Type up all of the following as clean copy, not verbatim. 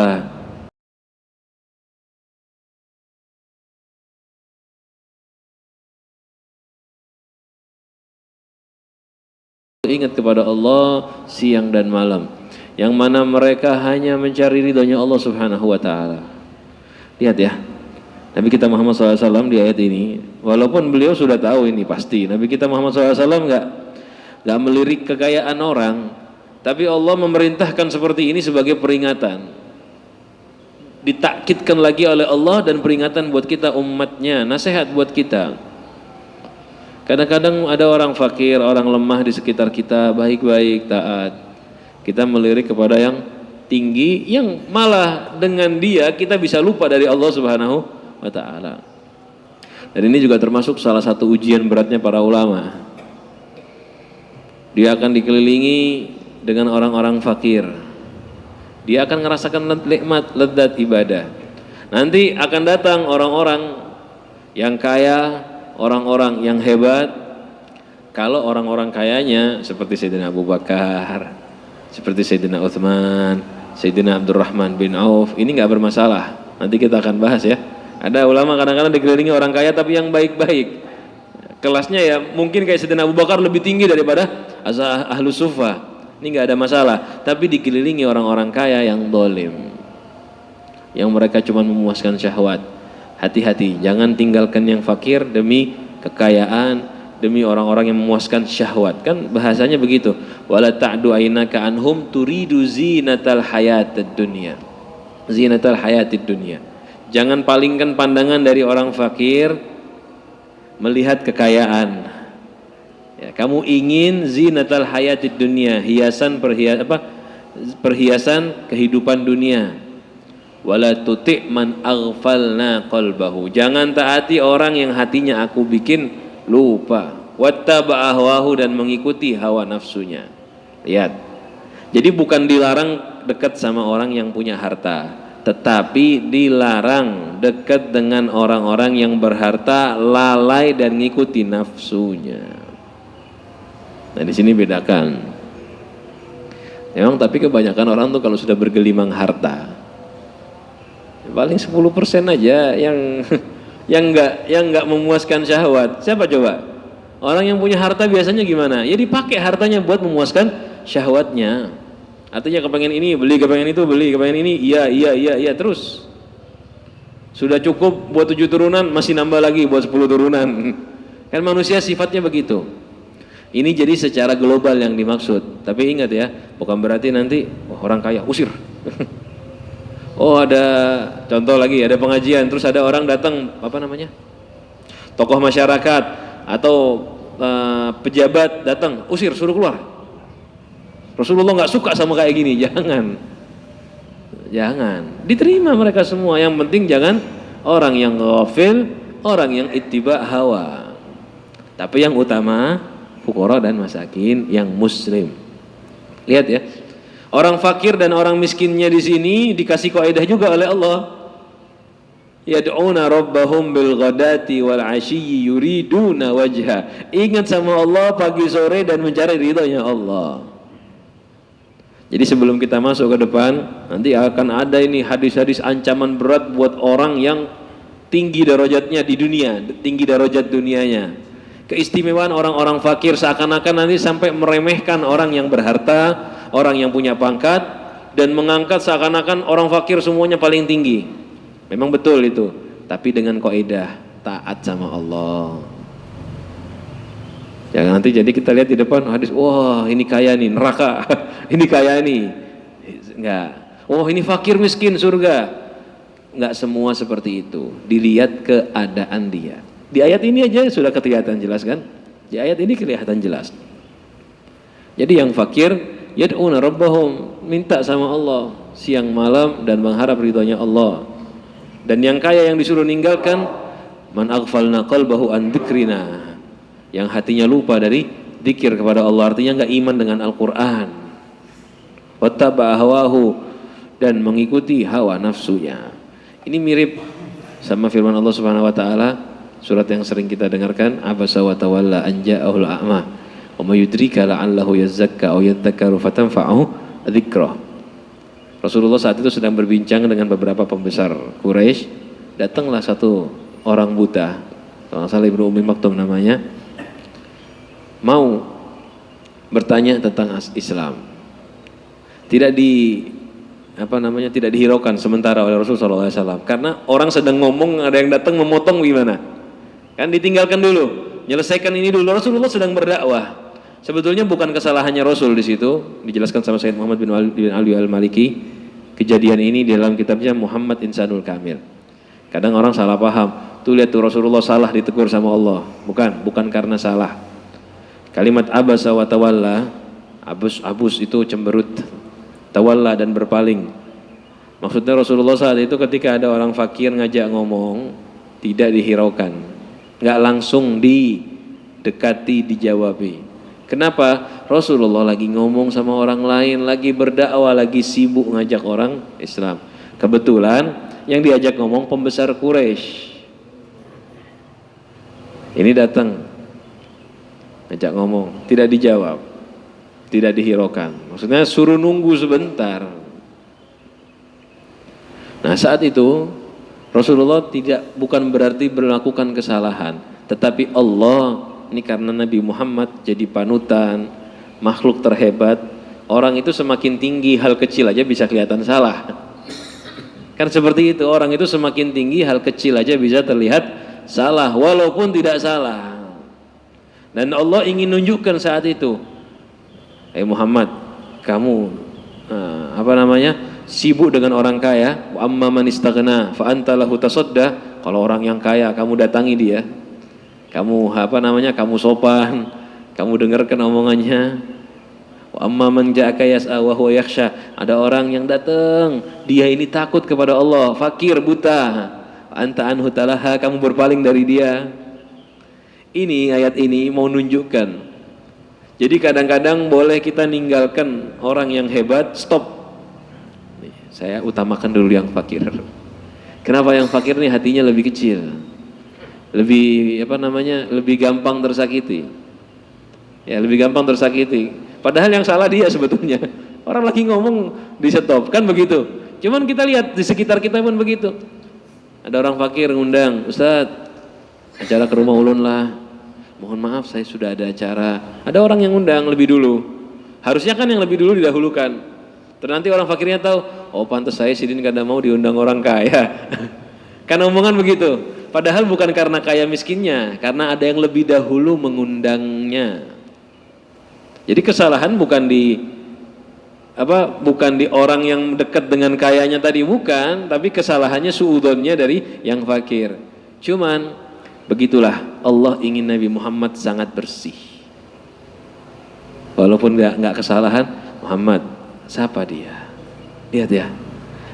harta. Ingat kepada Allah siang dan malam, yang mana mereka hanya mencari ridhonya Allah Subhanahu wa Ta'ala. Lihat ya, Nabi kita Muhammad SAW di ayat ini, walaupun beliau sudah tahu ini pasti, Nabi kita Muhammad SAW nggak melirik kekayaan orang, tapi Allah memerintahkan seperti ini sebagai peringatan, ditakkidkan lagi oleh Allah dan peringatan buat kita umatnya, nasihat buat kita. Kadang-kadang ada orang fakir, orang lemah di sekitar kita, baik-baik, taat. Kita melirik kepada yang tinggi, yang malah dengan dia kita bisa lupa dari Allah Subhanahu wa Ta'ala. Dan ini juga termasuk salah satu ujian beratnya para ulama. Dia akan dikelilingi dengan orang-orang fakir. Dia akan merasakan nikmat, lezat ibadah. Nanti akan datang orang-orang yang kaya, orang-orang yang hebat. Kalau orang-orang kayanya seperti Sayyidina Abu Bakar, seperti Sayyidina Utsman, Sayyidina Abdurrahman bin Auf, ini nggak bermasalah. Nanti kita akan bahas ya. Ada ulama kadang-kadang dikelilingi orang kaya tapi yang baik-baik. Kelasnya ya mungkin kayak Sayyidina Abu Bakar lebih tinggi daripada Ahlus Suffah. Ini nggak ada masalah. Tapi dikelilingi orang-orang kaya yang dolim, yang mereka cuma memuaskan syahwat. Hati-hati, jangan tinggalkan yang fakir demi kekayaan, demi orang-orang yang memuaskan syahwat. Kan bahasanya begitu. Wala ta'du ainaka anhum turidu zinatal hayatid dunya. Zinatal hayatid dunya. Jangan palingkan pandangan dari orang fakir melihat kekayaan. Ya, kamu ingin zinatal hayatid dunya, perhiasan kehidupan dunia. Wala tuti' man aghfalna qalbahu. Jangan taati orang yang hatinya aku bikin lupa. Wattaba ahwahu, dan mengikuti hawa nafsunya. Lihat. Jadi bukan dilarang dekat sama orang yang punya harta, tetapi dilarang dekat dengan orang-orang yang berharta lalai dan ngikuti nafsunya. Nah, di sini bedakan. Memang tapi kebanyakan orang tuh kalau sudah bergelimang harta, paling 10% aja yang enggak memuaskan syahwat. Siapa coba? Orang yang punya harta biasanya gimana? Ya dipakai hartanya buat memuaskan syahwatnya. Artinya kepengen ini beli, kepengen itu beli, kepengen ini iya terus. Sudah cukup buat 7 turunan, masih nambah lagi buat 10 turunan. Kan manusia sifatnya begitu. Ini jadi secara global yang dimaksud. Tapi ingat ya, bukan berarti nanti orang kaya usir. Oh, ada contoh lagi, ada pengajian, terus ada orang datang, apa namanya, tokoh masyarakat atau pejabat datang, usir, suruh keluar. Rasulullah nggak suka sama kayak gini. Jangan diterima mereka semua. Yang penting jangan orang yang ghafil, orang yang ittiba hawa. Tapi yang utama fuqara dan masakin yang muslim. Lihat ya. Orang fakir dan orang miskinnya di sini dikasih kaidah juga oleh Allah. Yad'una rabbahum bil ghadati wal 'ashyi yuriduna wajha. Ingat sama Allah pagi sore dan mencari ridhonya Allah. Jadi sebelum kita masuk ke depan, nanti akan ada ini hadis-hadis ancaman berat buat orang yang tinggi derajatnya di dunia, tinggi derajat dunianya. Keistimewaan orang-orang fakir seakan-akan nanti sampai meremehkan orang yang berharta, orang yang punya pangkat, dan mengangkat seakan-akan orang fakir semuanya paling tinggi. Memang betul itu, tapi dengan kaidah taat sama Allah. Jangan nanti jadi kita lihat di depan hadis, wah ini kaya nih neraka, ini kaya nih, enggak. Oh ini fakir miskin surga. Enggak semua seperti itu. Dilihat keadaan dia. Di ayat ini aja sudah kelihatan jelas kan? Di ayat ini kelihatan jelas. Jadi yang fakir yad'una rabbahum, minta sama Allah siang malam dan mengharap ridhonya Allah. Dan yang kaya yang disuruh ninggalkan man aghfalna qalbahu an dzikrina, yang hatinya lupa dari zikir kepada Allah, artinya enggak iman dengan Al-Qur'an. Wattaba hawahu, dan mengikuti hawa nafsunya. Ini mirip sama firman Allah Subhanahu wa taala, surat yang sering kita dengarkan, abasa wa tawalla an ja'ahul a'ma wa may yudrika la'allahu yazakka aw yadhakkaru fatanfa'ahu dzikra. Rasulullah saat itu sedang berbincang dengan beberapa pembesar Quraisy. Datanglah satu orang buta, kalau nggak salah Ibnu Ummi Maktum namanya, mau bertanya tentang Islam. Tidak tidak dihiraukan sementara oleh Rasulullah SAW, karena orang sedang ngomong, ada yang datang memotong gimana? Kan ditinggalkan dulu, menyelesaikan ini dulu. Rasulullah sedang berdakwah. Sebetulnya bukan kesalahannya Rasul di situ, dijelaskan sama Sayyid Muhammad bin Ali Al-Maliki. Kejadian ini di dalam kitabnya Muhammad Insanul Kamil. Kadang orang salah paham. Tuh lihat tuh Rasulullah salah ditegur sama Allah. Bukan karena salah. Kalimat abasa wa tawalla, abus itu cemberut, tawalla dan berpaling. Maksudnya Rasulullah saat itu ketika ada orang fakir ngajak ngomong, tidak dihiraukan, nggak langsung didekati, dijawabi. Kenapa? Rasulullah lagi ngomong sama orang lain, lagi berdakwah, lagi sibuk ngajak orang Islam. Kebetulan yang diajak ngomong pembesar Quraisy. Ini datang ngajak ngomong, tidak dijawab, tidak dihiraukan. Maksudnya suruh nunggu sebentar. Nah saat itu Rasulullah bukan berarti melakukan kesalahan, tetapi Allah, ini karena Nabi Muhammad jadi panutan, makhluk terhebat. Orang itu semakin tinggi hal kecil aja bisa kelihatan salah. Kan seperti itu, orang itu semakin tinggi hal kecil aja bisa terlihat salah walaupun tidak salah. Dan Allah ingin nunjukkan saat itu, Muhammad, kamu sibuk dengan orang kaya, wa amma man istaghna fa anta lahu tasadda. Kalau orang yang kaya kamu datangi dia, kamu kamu sopan, kamu dengarkan omongannya. Wa amma man ja'aka yas'a wa huwa yakhsha. Ada orang yang datang, dia ini takut kepada Allah, fakir, buta. Anta anhu talaha, kamu berpaling dari dia. Ini ayat ini mau nunjukkan. Jadi kadang-kadang boleh kita ninggalkan orang yang hebat, stop. Saya utamakan dulu yang fakir. Kenapa yang fakir nih hatinya lebih kecil? Lebih lebih gampang tersakiti. Ya, lebih gampang tersakiti. Padahal yang salah dia sebetulnya. Orang lagi ngomong di stop, kan begitu. Cuman kita lihat di sekitar kita pun begitu. Ada orang fakir ngundang, Ustadz, acara ke rumah ulun lah. Mohon maaf saya sudah ada acara. Ada orang yang ngundang lebih dulu. Harusnya kan yang lebih dulu didahulukan. Terus nanti orang fakirnya tahu, oh pantas saya sidin kada mau diundang orang kaya. Kan omongan begitu. Padahal bukan karena kaya miskinnya, karena ada yang lebih dahulu mengundangnya. Jadi kesalahan bukan di orang yang dekat dengan kayanya tadi, bukan, tapi kesalahannya suudzonnya dari yang fakir. Cuman begitulah, Allah ingin Nabi Muhammad sangat bersih. Walaupun nggak kesalahan, Muhammad, siapa dia? Lihat ya,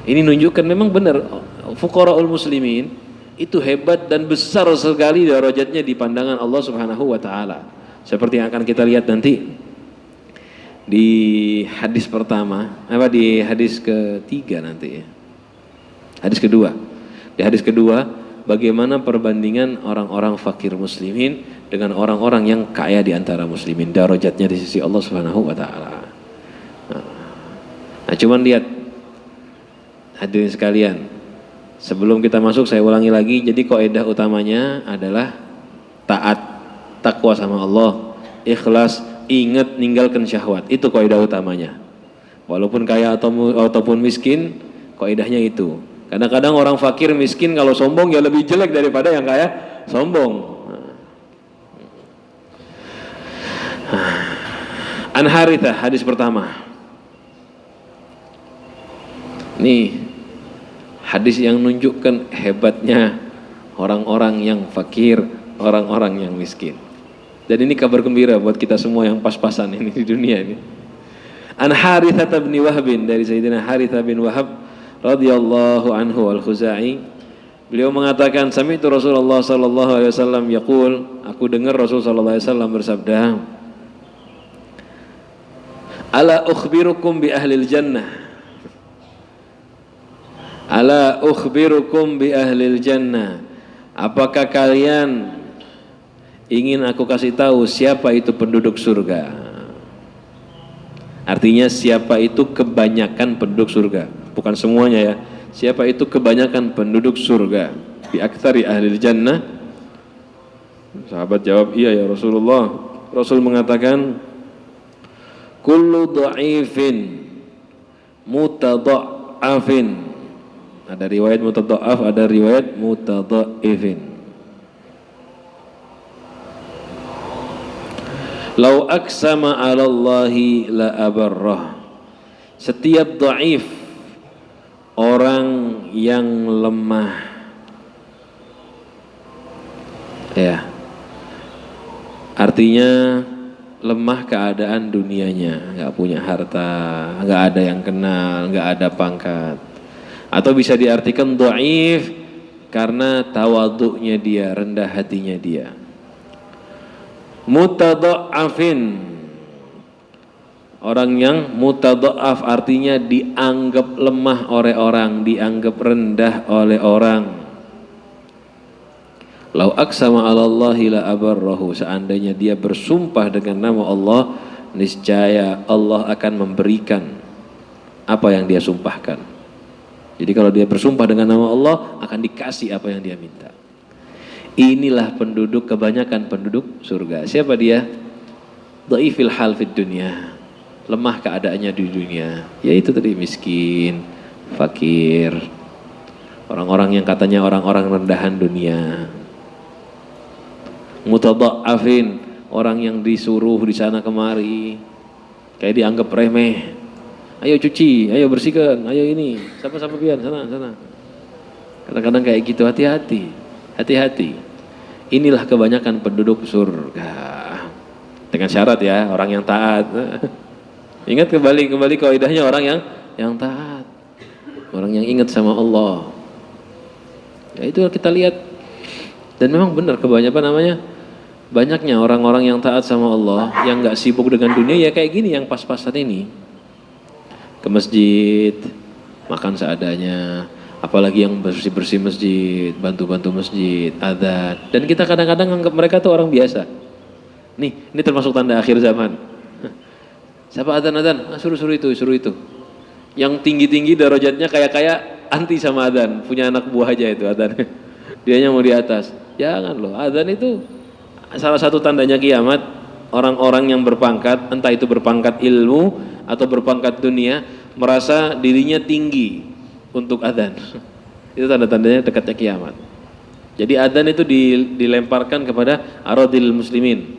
ini nunjukkan memang benar fuqaraul muslimin itu hebat dan besar sekali derajatnya di pandangan Allah Subhanahu wa taala. Seperti yang akan kita lihat nanti di hadis pertama, di hadis ketiga nanti ya. Hadis kedua. Di hadis kedua, bagaimana perbandingan orang-orang fakir muslimin dengan orang-orang yang kaya di antara muslimin, derajatnya di sisi Allah Subhanahu wa taala. Nah, cuman lihat hadirin sekalian, sebelum kita masuk saya ulangi lagi, jadi kaidah utamanya adalah taat, takwa sama Allah, ikhlas, ingat, ninggalkan syahwat. Itu kaidah utamanya. Walaupun kaya ataupun miskin, kaidahnya itu. Kadang-kadang orang fakir miskin kalau sombong ya lebih jelek daripada yang kaya sombong. An Harithah, hadis pertama. Nih hadis yang menunjukkan hebatnya orang-orang yang fakir, orang-orang yang miskin. Dan ini kabar gembira buat kita semua yang pas-pasan ini di dunia ini. An Harithah bin Wahab, dari Sayyidina Harithah bin Wahab radhiyallahu anhu al-Khuzai. Beliau mengatakan, sami'tu Rasulullah sallallahu alaihi wasallam yaqul, aku dengar Rasul sallallahu alaihi wasallam bersabda, ala ukhbirukum bi ahlil jannah. Ala ukhbirukum bi ahlil jannah. Apakah kalian ingin aku kasih tahu siapa itu penduduk surga? Artinya siapa itu kebanyakan penduduk surga, bukan semuanya ya. Siapa itu kebanyakan penduduk surga? Bi aktsari ahli jannah. Sahabat jawab, iya ya Rasulullah. Rasul mengatakan, kullu dha'ifin mutadha'afin. Ada riwayat mutadha'af, ada riwayat mutadha'ifin. Lau aksama 'ala Allahi la abarrah. Setiap dhaif, orang yang lemah, ya, artinya lemah keadaan dunianya, nggak punya harta, nggak ada yang kenal, nggak ada pangkat. Atau bisa diartikan dhaif karena tawadhu'nya dia, rendah hatinya dia. Mutadha'afin, orang yang mutadha'af artinya dianggap lemah oleh orang, dianggap rendah oleh orang. Lau aqsama 'ala Allahi la abarrahu, seandainya dia bersumpah dengan nama Allah, niscaya Allah akan memberikan apa yang dia sumpahkan. Jadi kalau dia bersumpah dengan nama Allah, akan dikasih apa yang dia minta. Inilah penduduk, kebanyakan penduduk surga. Siapa dia? Dhaifil hal fid dunya, lemah keadaannya di dunia, yaitu tadi miskin, fakir, orang-orang yang katanya orang-orang rendahan dunia. Mutadha'afin, orang yang disuruh di sana kemari, kayak dianggap remeh. Ayo cuci, ayo bersihkan, ayo ini, siapa pian, sana. Kadang-kadang kayak gitu, hati-hati. Inilah kebanyakan penduduk surga. Dengan syarat ya, orang yang taat. Ingat kembali kaidahnya orang yang taat. Orang yang ingat sama Allah. Ya itu kita lihat. Dan memang benar banyaknya orang-orang yang taat sama Allah, yang enggak sibuk dengan dunia, ya kayak gini yang pas-pasan ini. Ke masjid, makan seadanya, apalagi yang bersih-bersih masjid, bantu-bantu masjid, adzan. Dan kita kadang-kadang anggap mereka tuh orang biasa. Ini termasuk tanda akhir zaman. Siapa adzan? Suruh itu. Yang tinggi-tinggi darajatnya kayak anti sama adzan, punya anak buah aja itu adzan. Dianya mau di atas. Jangan loh, adzan itu salah satu tandanya kiamat. Orang-orang yang berpangkat, entah itu berpangkat ilmu atau berpangkat dunia, merasa dirinya tinggi untuk adzan. Itu tanda-tandanya dekatnya kiamat. Jadi adzan itu dilemparkan kepada aradil muslimin,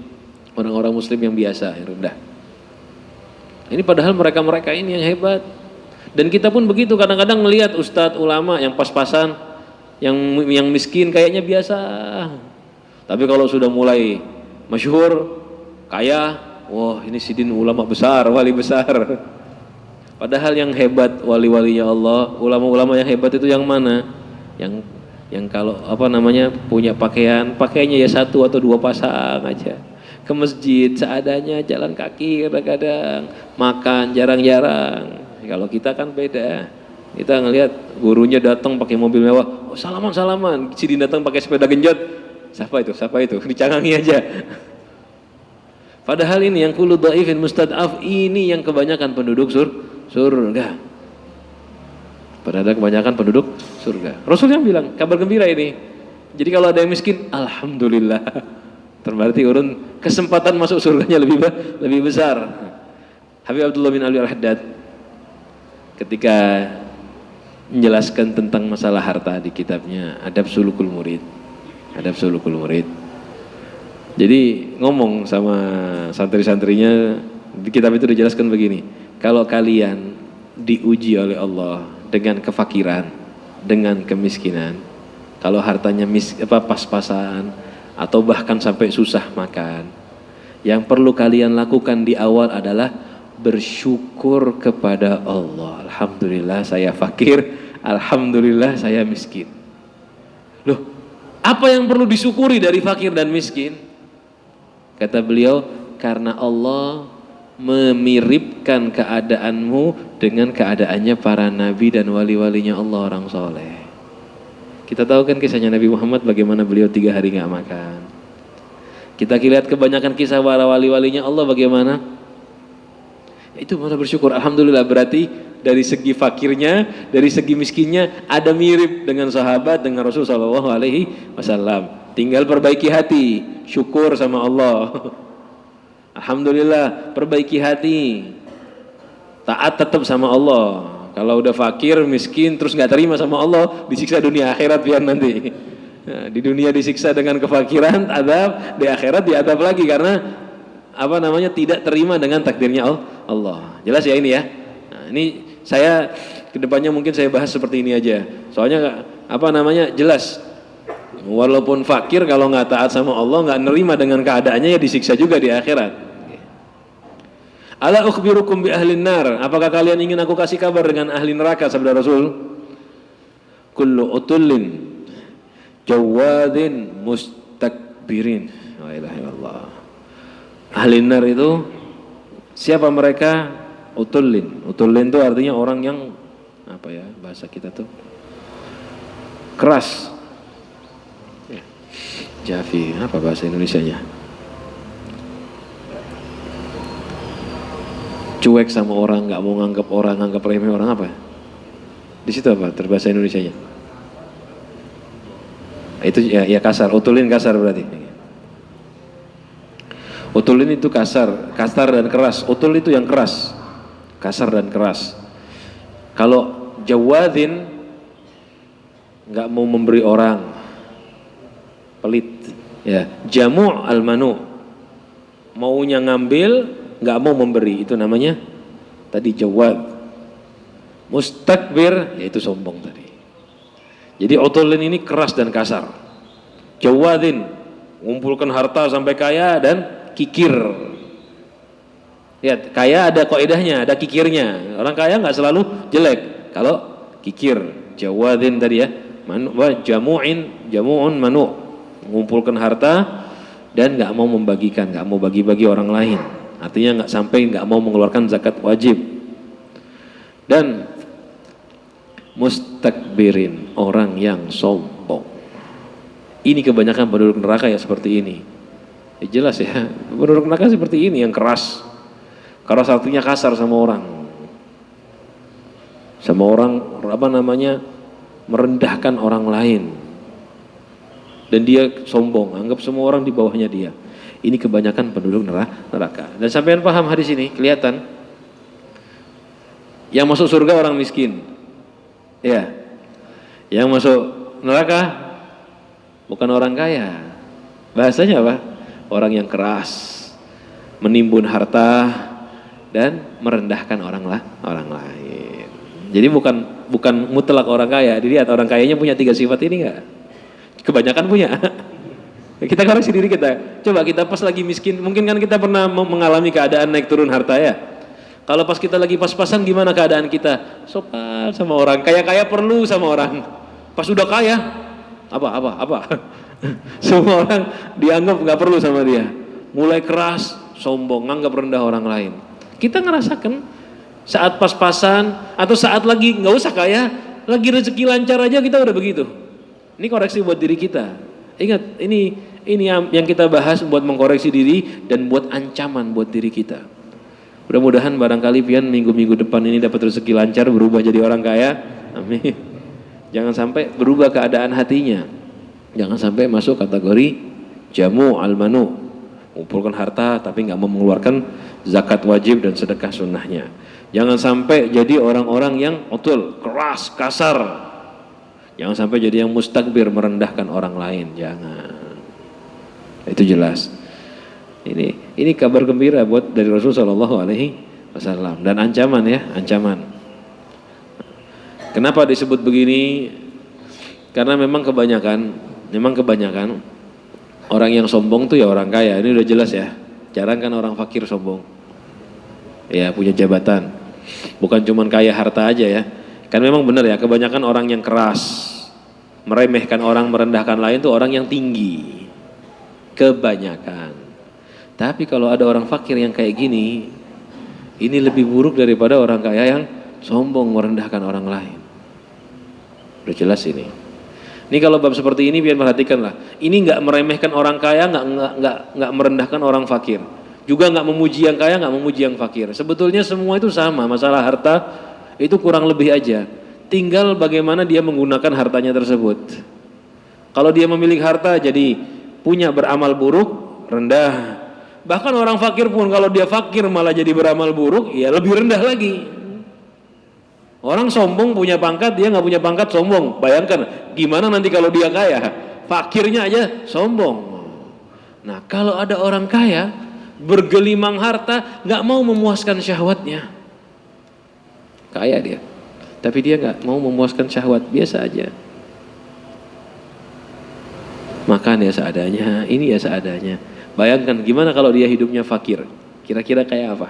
orang-orang muslim yang biasa, yang rendah. Ini padahal mereka ini yang hebat. Dan kita pun begitu, kadang-kadang melihat ustadz ulama yang pas-pasan, yang miskin kayaknya biasa. Tapi kalau sudah mulai masyhur, kaya, wah ini sidin ulama besar, wali besar. Padahal yang hebat wali-walinya Allah, ulama-ulama yang hebat itu yang mana? Yang kalau punya pakaiannya ya 1 atau 2 pasang aja. Ke masjid seadanya, jalan kaki kadang-kadang, makan jarang-jarang. Kalau kita kan beda. Kita ngelihat gurunya datang pakai mobil mewah, oh salaman. Sidin datang pakai sepeda genjot. Siapa itu? Dicangangi aja. Padahal ini yang kullu dhaifin mustad'af, ini yang kebanyakan penduduk surga. Padahal kebanyakan penduduk surga. Rasul yang bilang, kabar gembira ini. Jadi kalau ada yang miskin, alhamdulillah. Berarti urun kesempatan masuk surganya lebih besar. Habib Abdullah bin Ali Al-Haddad ketika menjelaskan tentang masalah harta di kitabnya Adab Sulukul Murid. Jadi ngomong sama santri-santrinya, di kitab itu dijelaskan begini, kalau kalian diuji oleh Allah dengan kefakiran, dengan kemiskinan, kalau hartanya pas-pasan atau bahkan sampai susah makan, yang perlu kalian lakukan di awal adalah bersyukur kepada Allah. Alhamdulillah saya fakir, alhamdulillah saya miskin. Loh, apa yang perlu disyukuri dari fakir dan miskin? Kata beliau, karena Allah memiripkan keadaanmu dengan keadaannya para nabi dan wali-walinya Allah, orang soleh. Kita tahu kan kisahnya Nabi Muhammad, bagaimana beliau 3 hari gak makan. Kita lihat kebanyakan kisah para wali-walinya Allah bagaimana. Itu malah bersyukur. Alhamdulillah, berarti dari segi fakirnya, dari segi miskinnya ada mirip dengan sahabat, dengan Rasul sallallahu alaihi wasallam. Tinggal perbaiki hati, syukur sama Allah. Alhamdulillah, perbaiki hati. Taat tetap sama Allah. Kalau udah fakir, miskin, terus nggak terima sama Allah, disiksa dunia akhirat biar nanti. Nah, di dunia disiksa dengan kefakiran, adab, di akhirat diadab lagi karena tidak terima dengan takdirnya Allah. Jelas ya ini ya. Nah, ini saya kedepannya mungkin saya bahas seperti ini aja. Soalnya jelas. Walaupun fakir kalau nggak taat sama Allah, nggak nerima dengan keadaannya, ya disiksa juga di akhirat. Ala ukhbirukum bi ahlin nar. Apakah kalian ingin aku kasih kabar dengan ahli neraka? Sabda Rasul. Kullu utullin jawadin mustakbirin. La ilaha illallah. Ahli nar itu siapa mereka? Utullin. Utullin itu artinya orang yang bahasa kita tuh keras. Jafi, apa bahasa Indonesianya? Cuek sama orang, nggak mau nganggap orang, nganggap remeh orang, apa? Di situ apa? Terbahasa Indonesianya? Itu ya kasar. Utulin kasar berarti. Utulin itu kasar dan keras. Utul itu yang keras, kasar dan keras. Kalau jawadin nggak mau memberi orang, pelit. Ya, jamu' al-manu, maunya ngambil, nggak mau memberi, itu namanya tadi jawad. Mustakbir, yaitu sombong tadi. Jadi utulin ini keras dan kasar. Jawadin, mengumpulkan harta sampai kaya dan kikir. Lihat, kaya ada kaidahnya, ada kikirnya. Orang kaya nggak selalu jelek. Kalau kikir, jawadin tadi ya, jamu'un manu, mengumpulkan harta dan nggak mau membagikan, nggak mau bagi-bagi orang lain. Artinya nggak mau mengeluarkan zakat wajib. Dan mustakbirin, orang yang sombong. Ini kebanyakan penduduk neraka ya seperti ini. Jelas ya, penduduk neraka seperti ini yang keras. Keras artinya kasar sama orang. Sama orang merendahkan orang lain. Dan dia sombong, anggap semua orang di bawahnya dia. Ini kebanyakan penduduk neraka. Dan sampean paham hadis ini, kelihatan. Yang masuk surga orang miskin. Ya. Yang masuk neraka bukan orang kaya. Bahasanya apa? Orang yang keras, menimbun harta dan merendahkan orang lain. Jadi bukan mutlak orang kaya. Dilihat orang kayanya punya 3 sifat ini enggak? Kebanyakan punya. Kita koreksi diri kita. Coba kita pas lagi miskin, mungkin kan kita pernah mengalami keadaan naik turun harta ya. Kalau pas kita lagi pas-pasan gimana keadaan kita? Sopan sama orang, kaya-kaya perlu sama orang. Pas udah kaya, apa? Semua orang dianggap nggak perlu sama dia. Mulai keras, sombong, nganggap rendah orang lain. Kita ngerasakan saat pas-pasan atau saat lagi nggak usah kaya, lagi rezeki lancar aja kita udah begitu. Ini koreksi buat diri kita. Ingat, ini yang kita bahas buat mengkoreksi diri dan buat ancaman buat diri kita. Mudah-mudahan barangkali pian minggu-minggu depan ini dapat rezeki lancar, berubah jadi orang kaya. Amin. Jangan sampai berubah keadaan hatinya. Jangan sampai masuk kategori jamu al-manu, mengumpulkan harta tapi nggak mau mengeluarkan zakat wajib dan sedekah sunnahnya. Jangan sampai jadi orang-orang yang utul, keras, kasar. Jangan sampai jadi yang mustakbir, merendahkan orang lain. Jangan. Itu jelas. Ini kabar gembira buat dari Rasulullah Shallallahu Alaihi Wasallam dan ancaman ya, ancaman. Kenapa disebut begini? Karena memang kebanyakan orang yang sombong tuh ya orang kaya. Ini udah jelas ya. Jarang kan orang fakir sombong. Ya punya jabatan. Bukan cuman kaya harta aja ya. Kan memang benar ya, kebanyakan orang yang keras, meremehkan orang, merendahkan lain tuh orang yang tinggi. Kebanyakan. Tapi kalau ada orang fakir yang kayak gini, ini lebih buruk daripada orang kaya yang sombong merendahkan orang lain. Udah jelas ini. Ini kalau bab seperti ini biar perhatikanlah. Ini nggak meremehkan orang kaya, nggak merendahkan orang fakir. Juga nggak memuji yang kaya, nggak memuji yang fakir. Sebetulnya semua itu sama, masalah harta itu kurang lebih aja. Tinggal bagaimana dia menggunakan hartanya tersebut. Kalau dia memiliki harta jadi punya beramal buruk, rendah. Bahkan orang fakir pun kalau dia fakir malah jadi beramal buruk, ya lebih rendah lagi. Orang sombong punya pangkat, dia nggak punya pangkat sombong. Bayangkan gimana nanti kalau dia kaya, fakirnya aja sombong. Nah kalau ada orang kaya bergelimang harta, nggak mau memuaskan syahwatnya. Kaya dia, tapi dia nggak mau memuaskan syahwat, biasa aja. Makan ya seadanya, ini ya seadanya. Bayangkan gimana kalau dia hidupnya fakir, kira-kira kayak apa?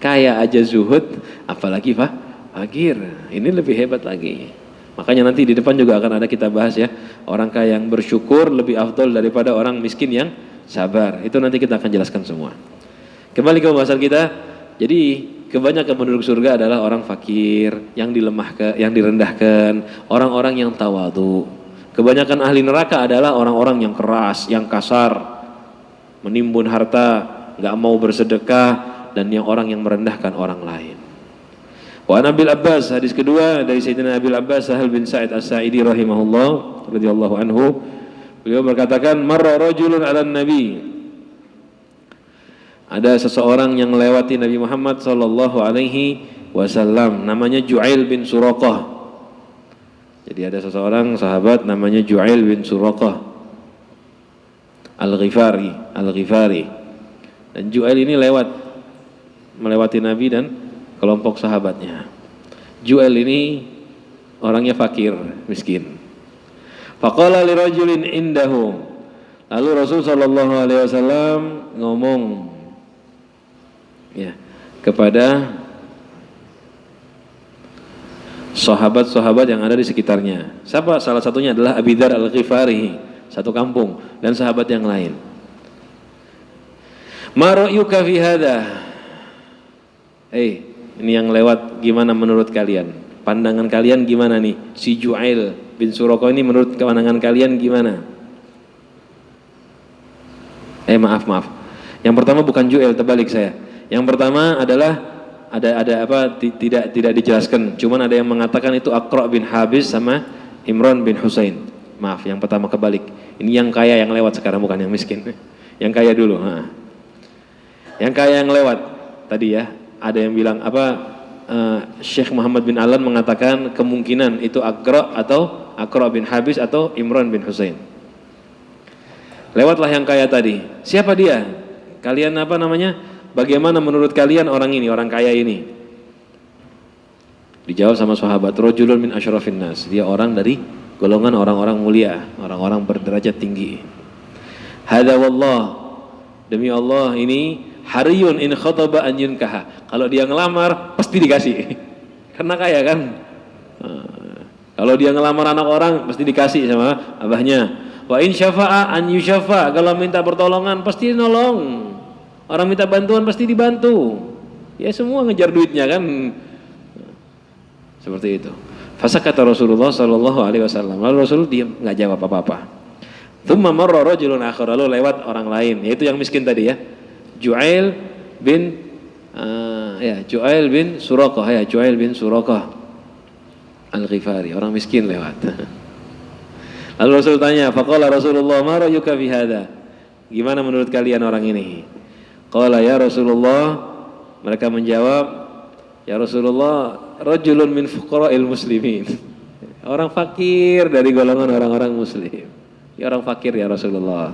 Kaya aja zuhud, apalagi fakir. Ini lebih hebat lagi. Makanya nanti di depan juga akan ada kita bahas ya, orang kaya yang bersyukur lebih afdol daripada orang miskin yang sabar. Itu nanti kita akan jelaskan semua. Kembali ke pembahasan kita. Jadi kebanyakan penduduk surga adalah orang fakir, yang dilemahkan, yang direndahkan, orang-orang yang tawadhu. Kebanyakan ahli neraka adalah orang-orang yang keras, yang kasar, menimbun harta, nggak mau bersedekah, dan yang orang yang merendahkan orang lain. Wa Nabil Abbas, hadis kedua dari Sayyidina Nabil Abbas Sahal bin Sa'id As-Sa'idi rahimahullah radhiyallahu anhu. Beliau berkatakan, marra rajulun 'alan nabi. Ada seseorang yang melewati Nabi Muhammad sallallahu alaihi wasallam, namanya Ju'ail bin Suraqah. Jadi ada seseorang sahabat namanya Ju'ail bin Suraqah Al-Ghifari. Dan Ju'ail ini melewati Nabi dan kelompok sahabatnya. Ju'ail ini orangnya fakir, miskin. Faqala li rajulin indahu. Lalu Rasul sallallahu alaihi wasallam ngomong ya kepada sahabat-sahabat yang ada di sekitarnya. Siapa? Salah satunya adalah Abi Dzar Al-Ghifari, satu kampung, dan sahabat yang lain. Ma ra'yuka fi hadha? Ini yang lewat, gimana menurut kalian? Pandangan kalian gimana nih? Si Ju'ail bin Suraqah ini menurut pandangan kalian gimana? Maaf. Yang pertama bukan Ju'ail, terbalik saya. Yang pertama adalah ada apa? Tidak dijelaskan. Cuman ada yang mengatakan itu Aqra bin Habis sama Imran bin Husain. Maaf, yang pertama kebalik. Ini yang kaya yang lewat sekarang, bukan yang miskin. Yang kaya dulu. Yang kaya yang lewat tadi ya. Ada yang bilang apa? Syekh Muhammad bin Alan mengatakan kemungkinan itu Aqra bin Habis atau Imran bin Husain. Lewatlah yang kaya tadi. Siapa dia? Kalian apa namanya? Bagaimana menurut kalian orang ini, orang kaya ini? Dijawab sama sahabat, rajulun min asyrafin nas. Dia orang dari golongan orang-orang mulia, orang-orang berderajat tinggi. Hadza wallah, demi Allah ini hariyun in khataba an yunkaha. Kalau dia ngelamar pasti dikasih. Karena kaya kan. Kalau dia ngelamar anak orang pasti dikasih sama abahnya. Wa in syafa'a an yusyafa. Kalau minta pertolongan pasti nolong. Orang minta bantuan pasti dibantu. Ya semua ngejar duitnya kan. Seperti itu. Fasakata Rasulullah sallallahu alaihi wasallam. Lalu Rasul diam, enggak jawab apa-apa. Tsumma marra rajulun akhar, lalu lewat orang lain, yaitu yang miskin tadi ya. Ju'ail bin Suraqah Al-Ghifari, orang miskin lewat. Lalu Rasul tanya, faqala Rasulullah ma ra'yuka fi hadha? Gimana menurut kalian orang ini? Qala ya Rasulullah, mereka menjawab, ya Rasulullah, rajulun min fuqara'il muslimin. Orang fakir dari golongan orang-orang muslim. Ya orang fakir ya Rasulullah.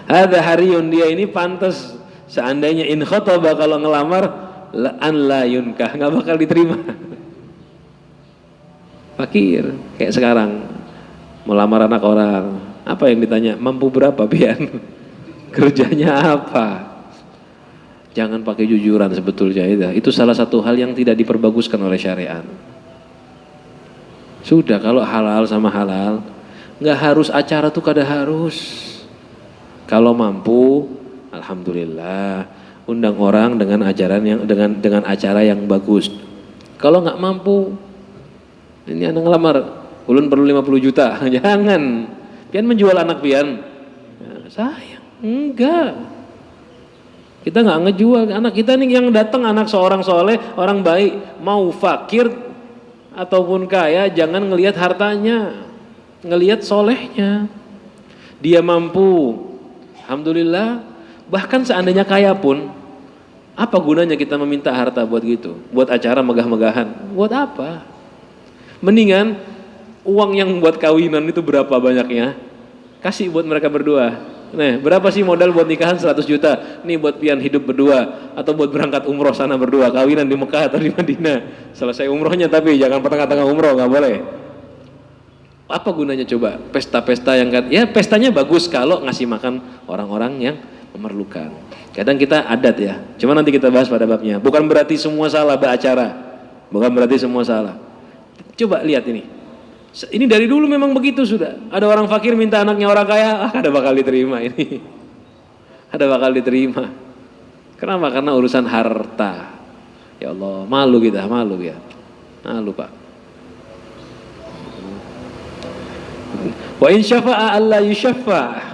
Hadza hariyun, dia ini pantas seandainya in khataba, kalau ngelamar an la yunkah, enggak bakal diterima. Fakir kayak sekarang melamar anak orang, apa yang ditanya? Mampu berapa pian? Kerjanya apa? Jangan pakai jujuran sebetulnya itu salah satu hal yang tidak diperbaguskan oleh syariat. Sudah, kalau halal sama halal, nggak harus acara tuh kada harus. Kalau mampu, alhamdulillah, undang orang dengan ajaran yang dengan acara yang bagus. Kalau nggak mampu, ini anak ngelamar, ulun perlu 50 juta, jangan. Pian menjual anak pian, ya, sayang, enggak. Kita nggak ngejual anak kita nih, yang datang anak seorang soleh, orang baik, mau fakir ataupun kaya, jangan ngelihat hartanya, ngelihat solehnya. Dia mampu, alhamdulillah. Bahkan seandainya kaya pun, apa gunanya kita meminta harta buat gitu, buat acara megah-megahan, buat apa? Mendingan uang yang buat kawinan itu berapa banyaknya, kasih buat mereka berdua. Nah, berapa sih modal buat nikahan? 100 juta. Nih buat pian hidup berdua, atau buat berangkat umroh sana berdua, kawinan di Mekah atau di Madinah. Selesai umrohnya, tapi jangan tengah-tengah umroh, nggak boleh. Apa gunanya coba? Pesta-pesta yang kan, ya pestanya bagus kalau ngasih makan orang-orang yang memerlukan. Kadang kita adat ya. Cuma nanti kita bahas pada babnya. Bukan berarti semua salah beracara. Bukan berarti semua salah. Coba lihat ini. Ini dari dulu memang begitu sudah. Ada orang fakir minta anaknya orang kaya, ada bakal diterima ini. Ada bakal diterima. Kenapa? Karena urusan harta. Ya Allah, malu kita, malu ya. Malu Pak. Wa in syafa'a alla yusyaffa'.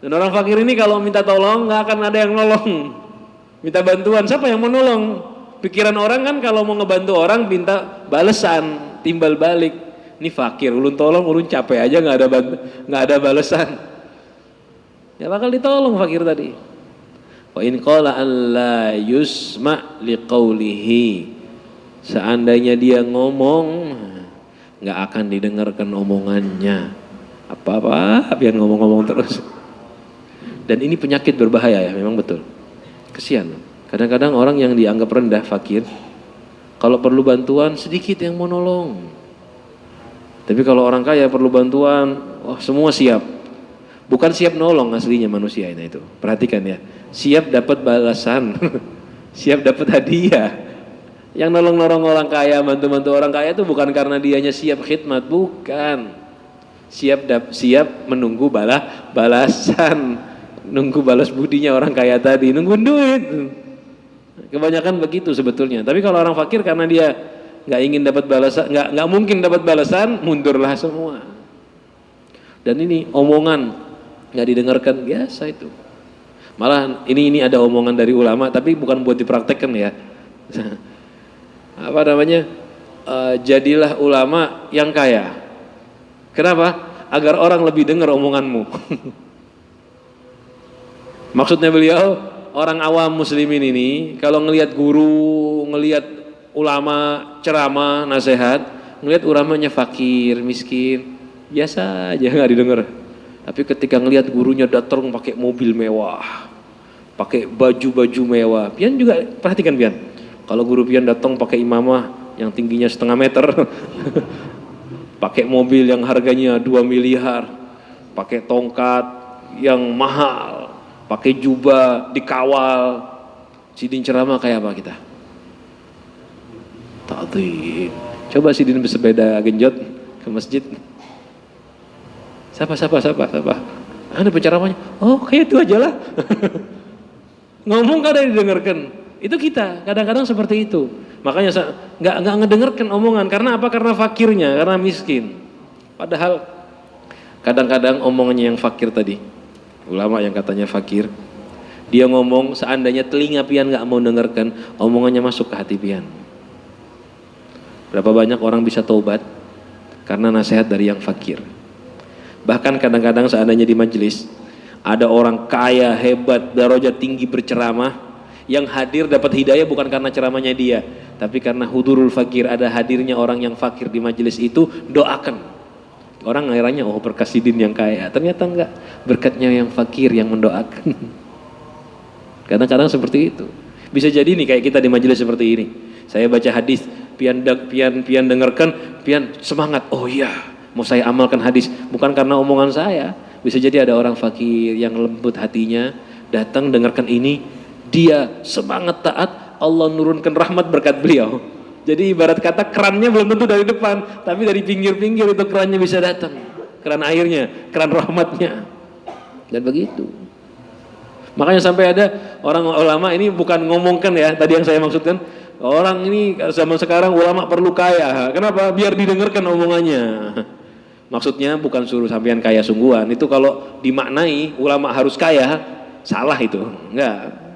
Dan orang fakir ini kalau minta tolong nggak akan ada yang nolong. Minta bantuan, siapa yang mau nolong? Pikiran orang kan kalau mau ngebantu orang minta balesan, timbal balik. Ini fakir, ulun tolong, ulun capek aja nggak ada balesan. Ya bakal ditolong fakir tadi. Wa in qala alla yusma liqaulihi. Seandainya dia ngomong, nggak akan didengarkan omongannya. Apa-apa biar ngomong-ngomong terus. Dan ini penyakit berbahaya ya, memang betul. Kesian. Kadang-kadang orang yang dianggap rendah, fakir, kalau perlu bantuan sedikit yang mau nolong. Tapi kalau orang kaya perlu bantuan, wah semua siap. Bukan siap nolong aslinya manusia ini itu. Perhatikan ya, siap dapat balasan, siap dapat hadiah. Yang nolong-nolong orang kaya, bantu-bantu orang kaya itu bukan karena dianya siap khidmat, bukan. Siap menunggu balasan, nunggu balas budinya orang kaya tadi, nunggu duit. Kebanyakan begitu sebetulnya. Tapi kalau orang fakir karena dia nggak ingin dapat balasan, nggak mungkin dapat balasan, mundurlah semua. Dan ini omongan nggak didengarkan, biasa itu. Malah ini ada omongan dari ulama, tapi bukan buat dipraktekkan ya. Apa namanya? Jadilah ulama yang kaya. Kenapa? Agar orang lebih dengar omonganmu. Maksudnya beliau, orang awam muslimin ini kalau ngelihat guru, ngelihat ulama ceramah, nasihat, ngelihat ulamanya fakir, miskin, biasa aja nggak didengar. Tapi ketika ngelihat gurunya datang pakai mobil mewah, pakai baju-baju mewah, pian juga perhatikan pian. Kalau guru pian datang pakai imamah yang tingginya 1,5 meter, pakai mobil yang harganya 2 miliar, pakai tongkat yang mahal, pakai jubah dikawal, sidin ceramah kayak apa kita? Ta'dhim. Coba sidin bersepeda genjot ke masjid. Siapa? Ada penceramahnya. Oh, kayak itu aja lah. Ngomong kadang didengarkan. Itu kita, kadang-kadang seperti itu. Makanya nggak ngedengarkan omongan. Karena apa? Karena fakirnya, karena miskin. Padahal kadang-kadang omongannya yang fakir tadi, ulama yang katanya fakir, dia ngomong seandainya telinga pian nggak mau dengarkan, omongannya masuk ke hati pian. Berapa banyak orang bisa taubat karena nasihat dari yang fakir. Bahkan kadang-kadang seandainya di majelis ada orang kaya, hebat, darajat tinggi berceramah, yang hadir dapat hidayah bukan karena ceramahnya dia, tapi karena hudurul fakir, ada hadirnya orang yang fakir di majelis itu, doakan. Orang ngiranya oh berkat sidin yang kaya, ternyata enggak, berkatnya yang fakir yang mendoakan. Kadang-kadang seperti itu. Bisa jadi nih kayak kita di majelis seperti ini. Saya baca hadis, pian dengarkan, pian semangat. Oh iya, mau saya amalkan hadis, bukan karena omongan saya. Bisa jadi ada orang fakir yang lembut hatinya, datang dengarkan ini, dia semangat taat, Allah nurunkan rahmat berkat beliau. Jadi ibarat kata kerannya belum tentu dari depan, tapi dari pinggir-pinggir itu kerannya bisa datang. Keran airnya, keran rahmatnya. Dan begitu. Makanya sampai ada orang ulama ini bukan ngomongkan ya, tadi yang saya maksudkan, orang ini zaman sekarang ulama perlu kaya. Kenapa? Biar didengarkan omongannya. Maksudnya bukan suruh sampean kaya sungguhan. Itu kalau dimaknai ulama harus kaya, salah itu. Enggak.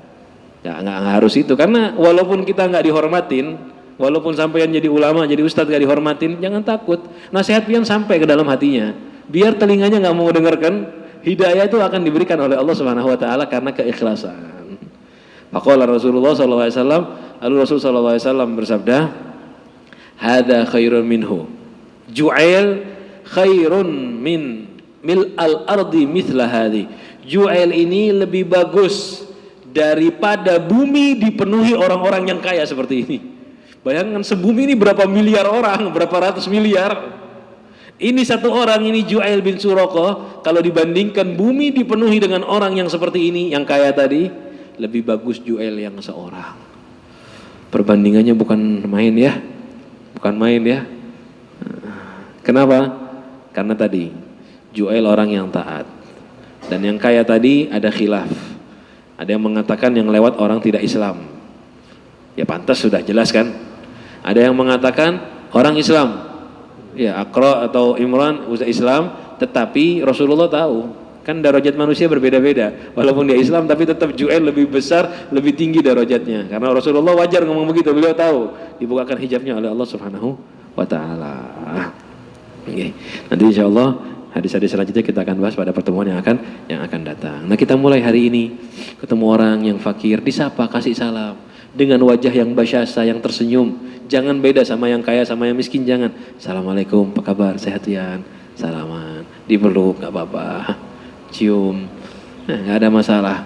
Nggak harus itu, karena walaupun kita nggak dihormatin, walaupun sampean jadi ulama, jadi ustadz nggak dihormatin, jangan takut. Nasihat pian sampai ke dalam hatinya. Biar telinganya nggak mau dengarkan, hidayah itu akan diberikan oleh Allah Subhanahu Wa Taala karena keikhlasan. Faqala Rasulullah SAW, lalu Rasul SAW bersabda, "Hada khairun minhu, Ju'ail khairun min mil al ardi mithla hadi." Ju'ail ini lebih bagus daripada bumi dipenuhi orang-orang yang kaya seperti ini. Bayangkan sebumi ini berapa miliar orang, berapa ratus miliar. Ini satu orang, ini Ju'ail bin Suraqah, kalau dibandingkan bumi dipenuhi dengan orang yang seperti ini, yang kaya tadi, lebih bagus Ju'ail yang seorang. Perbandingannya bukan main ya. Bukan main ya. Kenapa? Karena tadi Ju'ail orang yang taat. Dan yang kaya tadi ada khilaf. Ada yang mengatakan yang lewat orang tidak Islam. Ya pantas sudah jelas kan. Ada yang mengatakan orang Islam. Ya Aqra atau Imran udah Islam, tetapi Rasulullah tahu. Kan darajat manusia berbeda-beda. Walaupun dia Islam tapi tetap Ju'ail lebih besar, lebih tinggi darajatnya. Karena Rasulullah wajar ngomong begitu, beliau tahu dibukakan hijabnya oleh Allah Subhanahu wa taala. Oke. Nanti insyaallah hadis-hadis selanjutnya kita akan bahas pada pertemuan yang akan datang. Nah, kita mulai hari ini ketemu orang yang fakir, disapa, kasih salam dengan wajah yang basyasa, yang tersenyum. Jangan beda sama yang kaya sama yang miskin, jangan. Assalamualaikum, apa kabar? Sehat ya? Salaman, dipeluk enggak apa-apa. Cium. Nah, enggak ada masalah.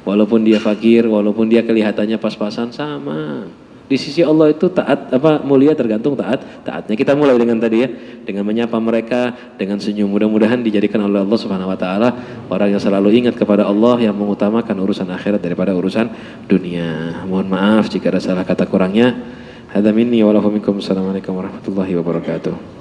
Walaupun dia fakir, walaupun dia kelihatannya pas-pasan, sama. Di sisi Allah itu taat mulia tergantung taatnya. Kita mulai dengan tadi ya, dengan menyapa mereka dengan senyum. Mudah-mudahan dijadikan oleh Allah Subhanahu wa taala orang yang selalu ingat kepada Allah, yang mengutamakan urusan akhirat daripada urusan dunia. Mohon maaf jika ada salah kata kurangnya. Hadza minni wa lakum minkum. Assalamualaikum warahmatullahi wabarakatuh.